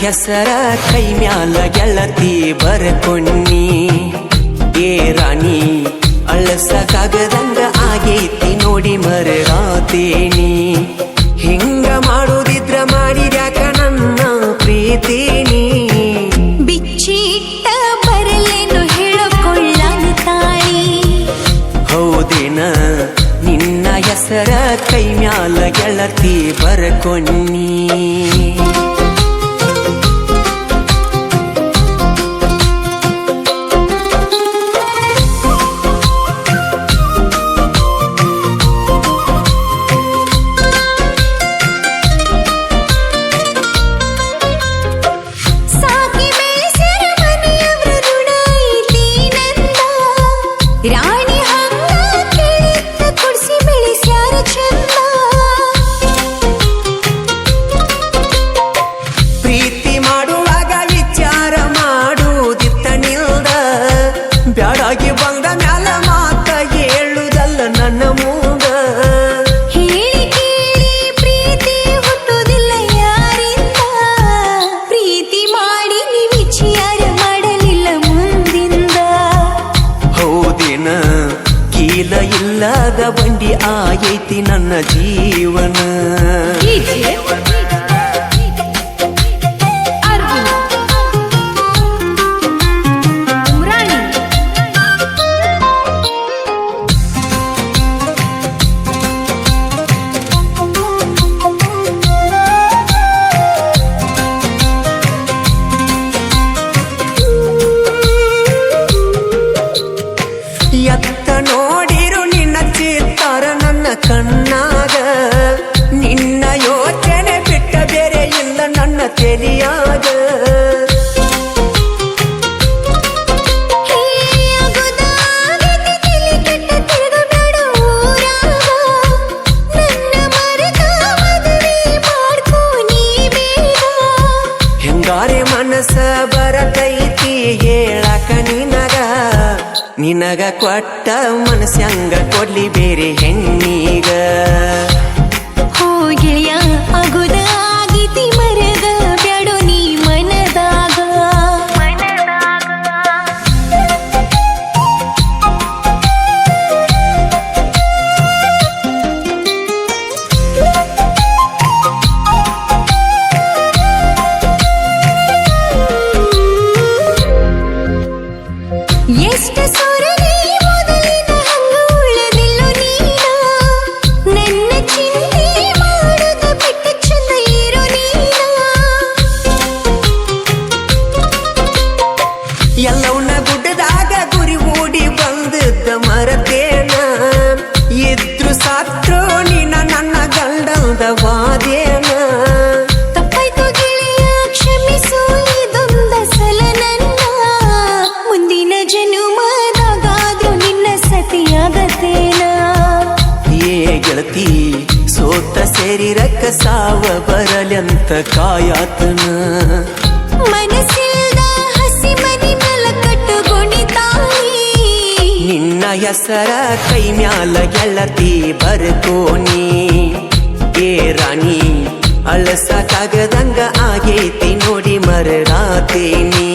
ಹೆಸರ ಕೈ ಮ್ಯಾಲ ಗೆಳತಿ ಬರ್ಕೊಣ್ಣಿ ಏ ರಾಣಿ ಅಳಸಕ್ಕಾಗದಂಗ ಆಗೈತಿ ನೋಡಿ ಮರಗಾತೇನಿ ಹಿಂಗ ಮಾಡೋದಿದ್ರ ಮಾಡಿದ್ಯಾಕ ನನ್ನ ಪ್ರೀತಿನಿ ಬಿಚ್ಚಿಟ್ಟ ಬರಲೇನು ಹೇಳಿಕೊಳ್ಳನ ತಾಳಿ ಹೌದೇನ ನಿನ್ನ ಹೆಸರ ಕೈ ಮ್ಯಾಲ ಗೆಳತಿ ಬರ್ಕೊಣ್ಣಿ ರಾಣಿ ಹಂಗ ಕೇಳಿದ್ದ ಕುಡ್ಸಿ ಬೆಳೆಸ್ಯಾರ ಚಂದ ಪ್ರೀತಿ ಮಾಡುವಾಗ ವಿಚಾರ ಮಾಡುದಿತ್ತ ನಿಲ್ದ ಬ್ಯಾಡಾಗಿ ಬಂದ ಮ್ಯಾಲ ಮಾತ ಹೇಳುದಲ್ಲ ನನ್ನ ಮೂಗ ಹೇಳಿ ಕೇಳಿ ಪ್ರೀತಿ ಹುಟ್ಟುವುದಿಲ್ಲ ಯಾರಿಂದ ಪ್ರೀತಿ ಮಾಡಿ ನೀ ವಿಚಾರ ಮಾಡಲಿಲ್ಲ ಮುಂದಿಂದ ಹೌದೇನ ಕೀಲ ಇಲ್ಲದ ಬಂಡಿ ಆಗೈತಿ ನನ್ನ ಜೀವನ ಎತ್ತ ನೋಡಿರು ನಿನ್ನ ಚಿತ್ತಾರ ನನ್ನ ಕಣ್ಣಾಗ ನಿನ್ನ ಯೋಚನೆ ಬಿಟ್ಟ ಬೇರೆ ಇಲ್ಲ ನನ್ನ ತೆಲಿಯಾಗ ಹೆಂಗಾರೆ ಮನಸ್ಸ ಬರತೈತಿ ಹೇಳಕ ನಿನಗ ಕೊಟ್ಟ ಮನಸ್ಸಂಗ ಕೊಡ್ಲಿ ಬೇರೆ ಹೆಣ್ಣಿಗ ಹೋ ಗೆಳೆಯ ಆಗುದ ಆಗೀತಿ ಮರದ ಬ್ಯಾಡೋ ನೀ ಮನದಾಗ ಎಷ್ಟ ಸೊರಗಿ ಮೊದಲಿನ ಹಂಗ ಉಳದಿಲ್ಲ ನೀನ ನನ್ನ ಚಿಂತೆ ಮಾಡುದ ಬಿಟ್ಟ ಚಂದ ಇರೋ ನೀನ ಎಲ್ಲವನ್ನ ಗುಡ್ಡದಾಗ ಗುರಿ ಓಡಿ ಬಂದದ್ದ ಮರತೇನ ಇದ್ರು ಸಾತ್ರು ನೀನ ನನ್ನ ಗಂಡಲ್ದ ವಾದೇನ ತಪ್ಪಾಯ್ತು ಗೆಳೆಯ ಕ್ಷಮಿಸು ಇದೊಂದ ಸಲ ನನ್ನ ಮುಂದಿನ ಜನುಮದಾಗಾದ್ರೂ ನಿನ್ನ ಸತಿಯಾಗತೇನ ಏ ಗೆಳತಿ ಸೋತ ಸೇರಿರಕ್ಕ ಸಾವ ಬರಲೆಂತ ಕಾಯಾತನ ಮನಸ್ಸಿಲ್ದ ಹಸಿ ಮನಿ ಮೇಲ ಕಟ್ಟುಕೊಂಡಿತಾಯಿ ನಿನ್ನ ಹೆಸರ ಕೈ ಮ್ಯಾಲ ಗೆಳತಿ ಬರ್ಕೋನಿ ಏ ರಾಣಿ ಅಳಸಕ್ಕಾಗದಂಗ ಆಗೈತಿ ನೋಡಿ ಮರಡಾತೇನಿ